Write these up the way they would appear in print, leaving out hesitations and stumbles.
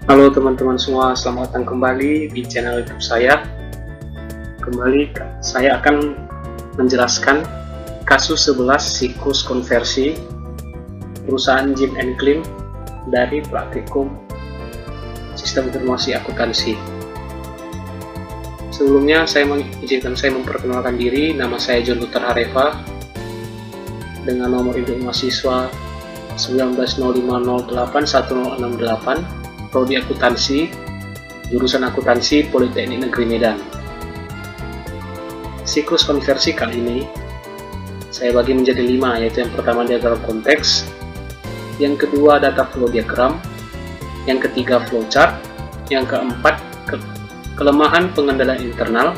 Halo teman-teman semua, selamat datang kembali di channel YouTube saya. Kembali saya akan menjelaskan kasus 11 siklus konversi perusahaan Jim & Klim dari praktikum Sistem Informasi Akuntansi. Sebelumnya saya memperkenalkan diri. Nama saya John Luther Hareva dengan nomor induk mahasiswa 1905081068, prodi akuntansi, jurusan akuntansi Politeknik Negeri Medan. Siklus konversi kali ini saya bagi menjadi 5, yaitu yang pertama diagram konteks, yang kedua data flow diagram, yang ketiga flowchart, yang keempat kelemahan pengendalian internal,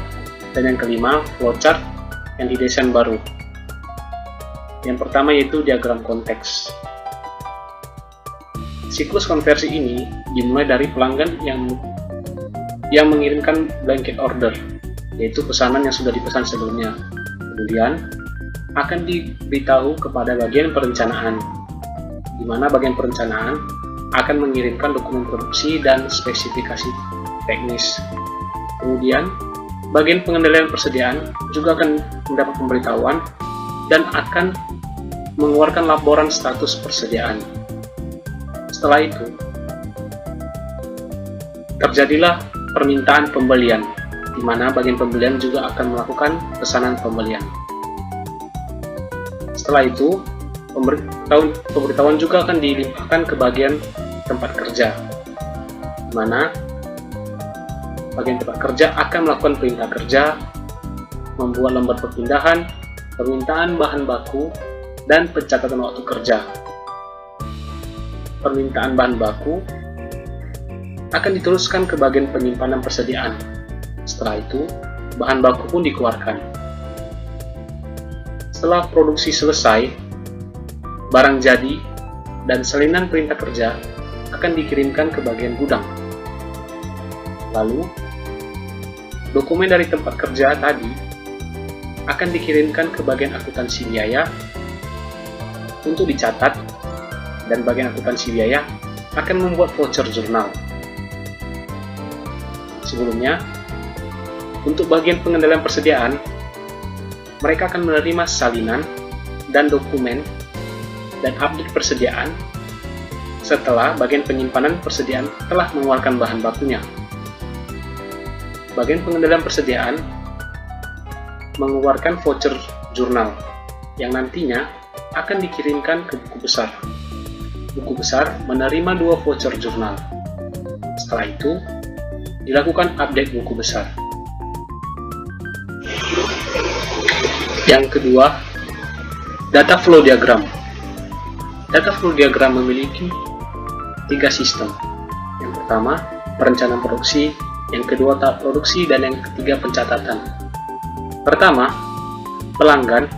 dan yang kelima flowchart yang didesain baru. Yang pertama yaitu diagram konteks. Siklus konversi ini dimulai dari pelanggan yang mengirimkan blanket order, yaitu pesanan yang sudah dipesan sebelumnya. Kemudian akan diberitahu kepada bagian perencanaan, di mana bagian perencanaan akan mengirimkan dokumen produksi dan spesifikasi teknis. Kemudian bagian pengendalian persediaan juga akan mendapat pemberitahuan dan akan mengeluarkan laporan status persediaan. Setelah itu, terjadilah permintaan pembelian, di mana bagian pembelian juga akan melakukan pesanan pembelian. Setelah itu, pemberitahuan juga akan dilimpahkan ke bagian tempat kerja, di mana bagian tempat kerja akan melakukan perintah kerja, membuat lembar perpindahan, permintaan bahan baku, dan pencatatan waktu kerja. Permintaan bahan baku akan diteruskan ke bagian penyimpanan persediaan. Setelah itu, bahan baku pun dikeluarkan. Setelah produksi selesai, barang jadi dan salinan perintah kerja akan dikirimkan ke bagian gudang. Lalu, dokumen dari tempat kerja tadi akan dikirimkan ke bagian akuntansi biaya untuk dicatat, dan bagian akuntansi biaya akan membuat voucher jurnal. Sebelumnya, untuk bagian pengendalian persediaan, mereka akan menerima salinan dan dokumen dan update persediaan setelah bagian penyimpanan persediaan telah mengeluarkan bahan bakunya. Bagian pengendalian persediaan mengeluarkan voucher jurnal yang nantinya akan dikirimkan ke buku besar. Buku besar menerima 2 voucher jurnal. Setelah itu, dilakukan update buku besar. Yang kedua, data flow diagram. Data flow diagram memiliki 3 sistem. Yang pertama, perencanaan produksi, yang kedua tahap produksi, dan yang ketiga pencatatan. Pertama, pelanggan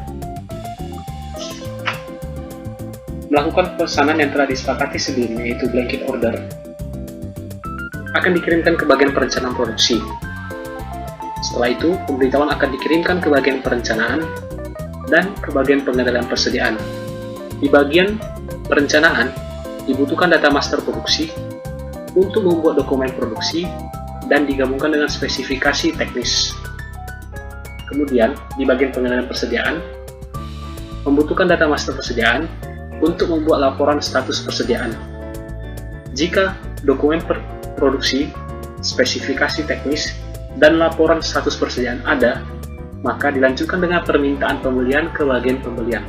melakukan pesanan yang telah disepakati sebelumnya, yaitu blanket order, akan dikirimkan ke bagian perencanaan produksi. Setelah itu, pemberitahuan akan dikirimkan ke bagian perencanaan dan ke bagian pengendalian persediaan. Di bagian perencanaan, dibutuhkan data master produksi untuk membuat dokumen produksi dan digabungkan dengan spesifikasi teknis. Kemudian, di bagian pengendalian persediaan, membutuhkan data master persediaan untuk membuat laporan status persediaan. Jika dokumen produksi, spesifikasi teknis, dan laporan status persediaan ada, maka dilanjutkan dengan permintaan pembelian ke bagian pembelian.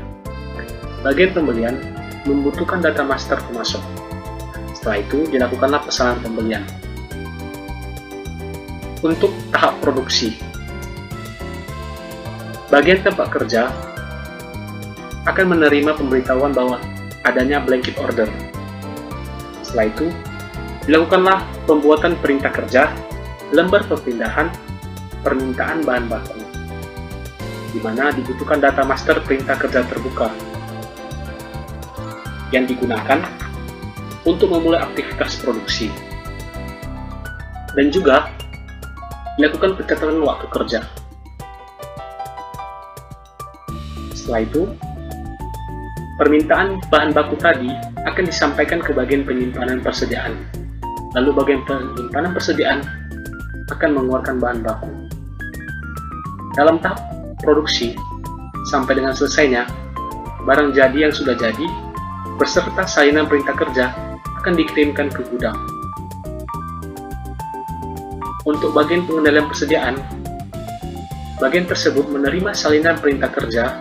Bagian pembelian membutuhkan data master pemasok. Setelah itu, dilakukanlah pesanan pembelian. Untuk tahap produksi, bagian tempat kerja akan menerima pemberitahuan bahwa adanya blanket order. Setelah itu, dilakukanlah pembuatan perintah kerja, lembar perpindahan, permintaan bahan baku, di mana dibutuhkan data master perintah kerja terbuka yang digunakan untuk memulai aktivitas produksi, dan juga dilakukan pencatatan waktu kerja. Setelah itu, permintaan bahan baku tadi akan disampaikan ke bagian penyimpanan persediaan. Lalu bagian penyimpanan persediaan akan mengeluarkan bahan baku. Dalam tahap produksi, sampai dengan selesainya, barang jadi yang sudah jadi, beserta salinan perintah kerja, akan dikirimkan ke gudang. Untuk bagian pengendalian persediaan, bagian tersebut menerima salinan perintah kerja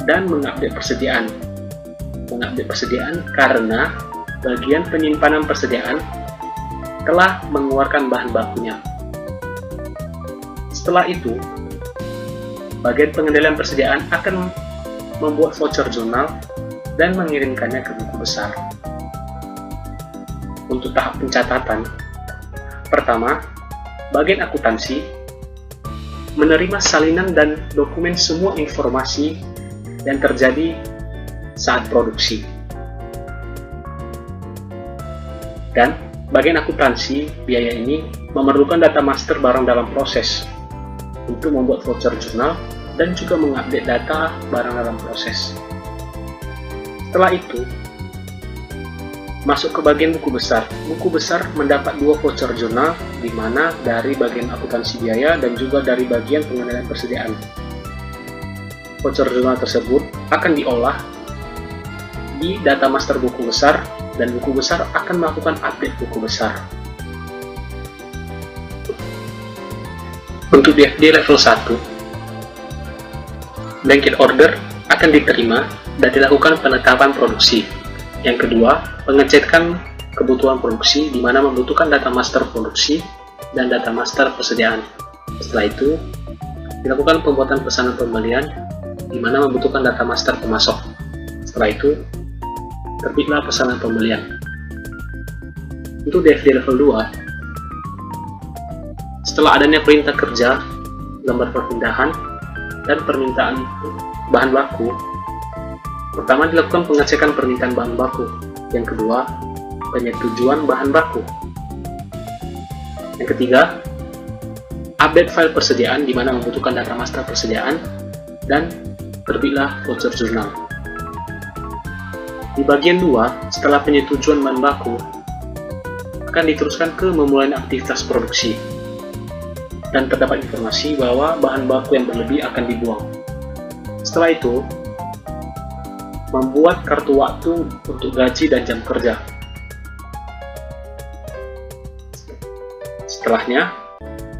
dan mengupdate persediaan. Mengupdate persediaan karena bagian penyimpanan persediaan telah mengeluarkan bahan bakunya. Setelah itu, bagian pengendalian persediaan akan membuat voucher jurnal dan mengirimkannya ke buku besar. Untuk tahap pencatatan, pertama, bagian akuntansi menerima salinan dan dokumen semua informasi yang terjadi saat produksi. Dan bagian akuntansi biaya ini memerlukan data master barang dalam proses untuk membuat voucher jurnal dan juga mengupdate data barang dalam proses. Setelah itu, masuk ke bagian buku besar. Buku besar mendapat 2 voucher jurnal, di mana dari bagian akuntansi biaya dan juga dari bagian pengendalian persediaan. Voucher jurnal tersebut akan diolah di data master buku besar, dan buku besar akan melakukan update buku besar. Untuk DFD level 1, blanket order akan diterima dan dilakukan penetapan produksi. Yang kedua, pengecekan kebutuhan produksi, di mana membutuhkan data master produksi dan data master persediaan. Setelah itu, dilakukan pembuatan pesanan pembelian, di mana membutuhkan data master pemasok. Setelah itu, terbitlah pesanan pembelian. Untuk DFD level 2, setelah adanya perintah kerja, lembar perpindahan, dan permintaan bahan baku, pertama dilakukan pengecekan permintaan bahan baku. Yang kedua, penyetujuan bahan baku. Yang ketiga, update file persediaan, di mana membutuhkan data master persediaan, dan terbitlah voucher jurnal. Di bagian 2, setelah penyetujuan bahan baku, akan diteruskan ke memulai aktivitas produksi, dan terdapat informasi bahwa bahan baku yang berlebih akan dibuang. Setelah itu, membuat kartu waktu untuk gaji dan jam kerja. Setelahnya,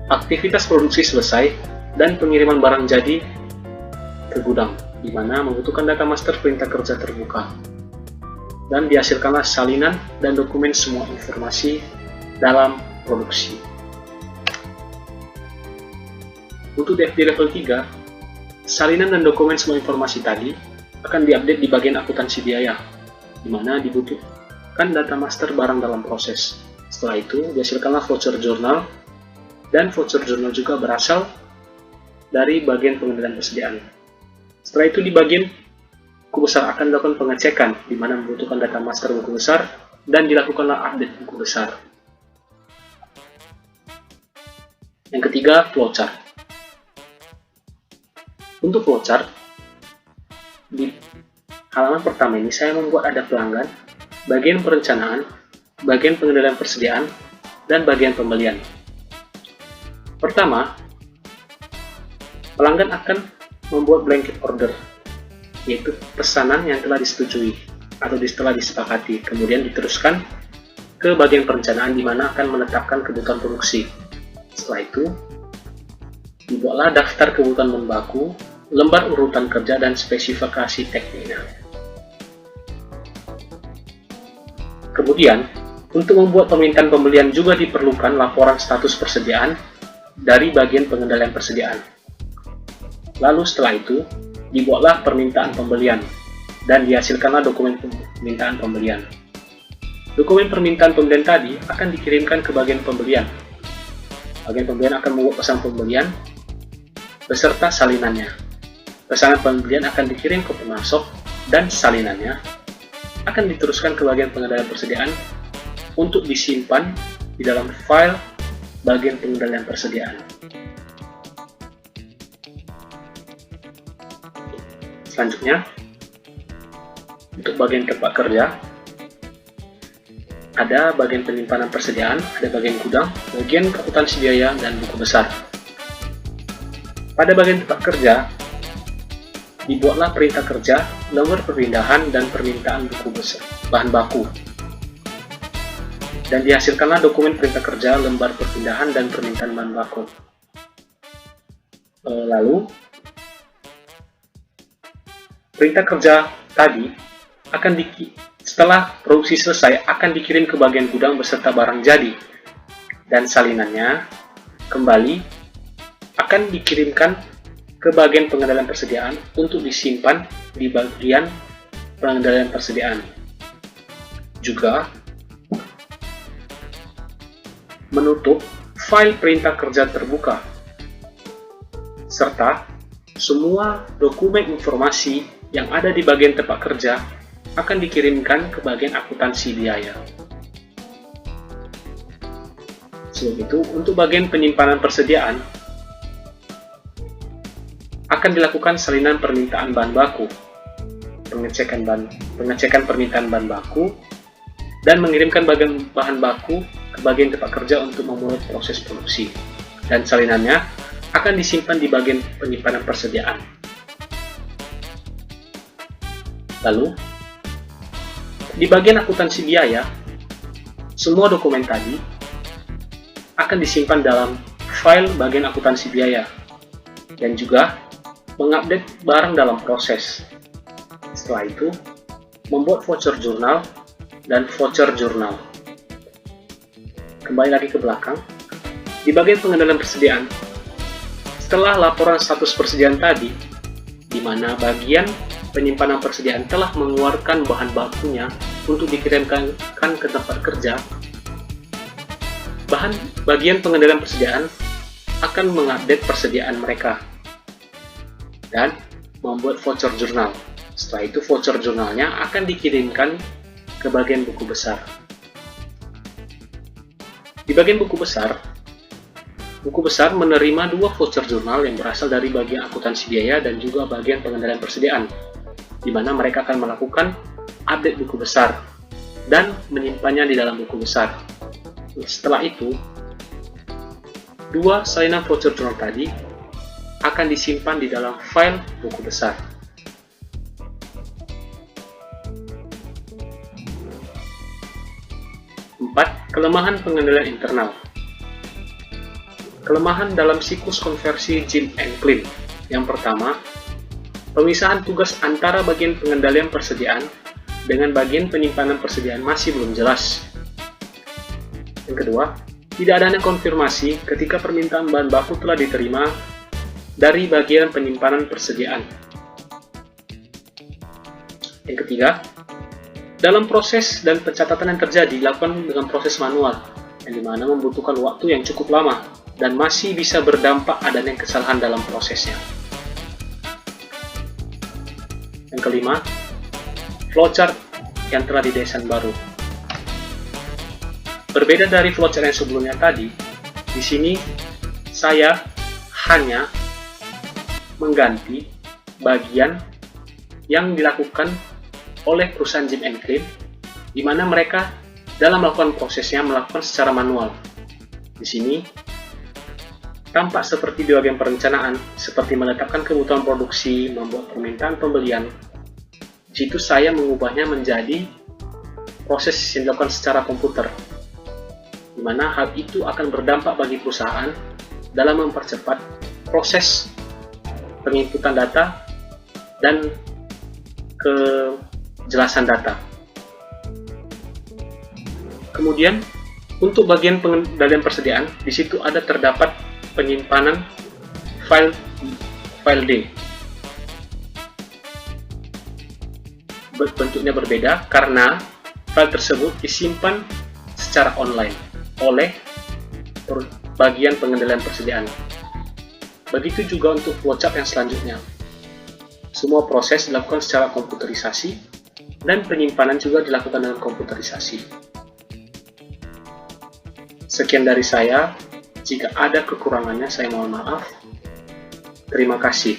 aktivitas produksi selesai dan pengiriman barang jadi ke gudang, di mana membutuhkan data master perintah kerja terbuka, dan dihasilkanlah salinan dan dokumen semua informasi dalam produksi. Untuk DFD level 3, salinan dan dokumen semua informasi tadi akan diupdate di bagian akuntansi biaya, di mana dibutuhkan data master barang dalam proses. Setelah itu, dihasilkanlah voucher jurnal, dan voucher jurnal juga berasal dari bagian pengendalian persediaan. Setelah itu, di bagian buku besar akan dilakukan pengecekan, di mana membutuhkan data master buku besar, dan dilakukanlah update buku besar. Yang ketiga, flowchart. Untuk flowchart, di halaman pertama ini saya membuat ada pelanggan, bagian perencanaan, bagian pengendalian persediaan, dan bagian pembelian. Pertama, pelanggan akan membuat blanket order, yaitu pesanan yang telah disetujui atau telah disepakati, kemudian diteruskan ke bagian perencanaan, di mana akan menetapkan kebutuhan produksi. Setelah itu, dibuatlah daftar kebutuhan bahan baku, lembar urutan kerja, dan spesifikasi tekniknya. Kemudian, untuk membuat permintaan pembelian juga diperlukan laporan status persediaan dari bagian pengendalian persediaan. Lalu setelah itu, dibuatlah permintaan pembelian, dan dihasilkanlah dokumen permintaan pembelian. Dokumen permintaan pembelian tadi akan dikirimkan ke bagian pembelian. Bagian pembelian akan membuat pesan pembelian beserta salinannya. Pesanan pembelian akan dikirim ke pemasok, dan salinannya akan diteruskan ke bagian pengendalian persediaan untuk disimpan di dalam file bagian pengendalian persediaan. Selanjutnya, untuk bagian tempat kerja, Ada bagian penyimpanan persediaan, ada bagian gudang, bagian akuntansi biaya, dan buku besar. Pada bagian tempat kerja, dibuatlah perintah kerja, nomor perpindahan, dan permintaan buku besar, bahan baku. Dan dihasilkanlah dokumen perintah kerja, lembar perpindahan, dan permintaan bahan baku. Lalu, perintah kerja tadi setelah produksi selesai akan dikirim ke bagian gudang beserta barang jadi, dan salinannya kembali akan dikirimkan ke bagian pengendalian persediaan untuk disimpan di bagian pengendalian persediaan. Juga menutup file perintah kerja terbuka, serta semua dokumen informasi yang ada di bagian tempat kerja akan dikirimkan ke bagian akuntansi biaya. Sebelum itu, untuk bagian penyimpanan persediaan, akan dilakukan salinan permintaan bahan baku, pengecekan permintaan bahan baku, dan mengirimkan bahan baku ke bagian tempat kerja untuk memulai proses produksi. Dan salinannya akan disimpan di bagian penyimpanan persediaan. Lalu, di bagian akuntansi biaya, semua dokumen tadi akan disimpan dalam file bagian akuntansi biaya, dan juga mengupdate barang dalam proses. Setelah itu, membuat voucher jurnal dan voucher jurnal. Kembali lagi ke belakang, di bagian pengendalian persediaan, setelah laporan status persediaan tadi, di mana bagian penyimpanan persediaan telah mengeluarkan bahan bakunya untuk dikirimkan ke tempat kerja, bagian pengendalian persediaan akan mengupdate persediaan mereka dan membuat voucher jurnal. Setelah itu voucher jurnalnya akan dikirimkan ke bagian buku besar. Di bagian buku besar menerima dua voucher jurnal yang berasal dari bagian akuntansi biaya dan juga bagian pengendalian persediaan, di mana mereka akan melakukan update buku besar dan menyimpannya di dalam buku besar. Setelah itu, dua salinan voucher jurnal tadi akan disimpan di dalam file buku besar. Kelemahan pengendalian internal. Kelemahan dalam siklus konversi Jim and Clean. Yang pertama, pemisahan tugas antara bagian pengendalian persediaan dengan bagian penyimpanan persediaan masih belum jelas. Yang kedua, tidak adanya konfirmasi ketika permintaan bahan baku telah diterima dari bagian penyimpanan persediaan. Yang ketiga, dalam proses dan pencatatan yang terjadi dilakukan dengan proses manual, yang dimana membutuhkan waktu yang cukup lama dan masih bisa berdampak adanya kesalahan dalam prosesnya. Yang kelima, flowchart yang telah didesain baru. Berbeda dari flowchart yang sebelumnya tadi, di sini saya hanya mengganti bagian yang dilakukan oleh perusahaan Jim and Clean, di mana mereka dalam melakukan prosesnya melakukan secara manual. Di sini tampak seperti di bagian perencanaan, seperti menetapkan kebutuhan produksi, membuat permintaan pembelian. Di situ saya mengubahnya menjadi proses yang dilakukan secara komputer, di mana hal itu akan berdampak bagi perusahaan dalam mempercepat proses penginputan data dan kejelasan data. Kemudian untuk bagian pengendalian persediaan, di situ terdapat penyimpanan file D. Bentuknya berbeda karena file tersebut disimpan secara online oleh bagian pengendalian persediaan. Begitu juga untuk flowchart yang selanjutnya. Semua proses dilakukan secara komputerisasi dan penyimpanan juga dilakukan dengan komputerisasi. Sekian dari saya. Jika ada kekurangannya, saya mohon maaf. Terima kasih.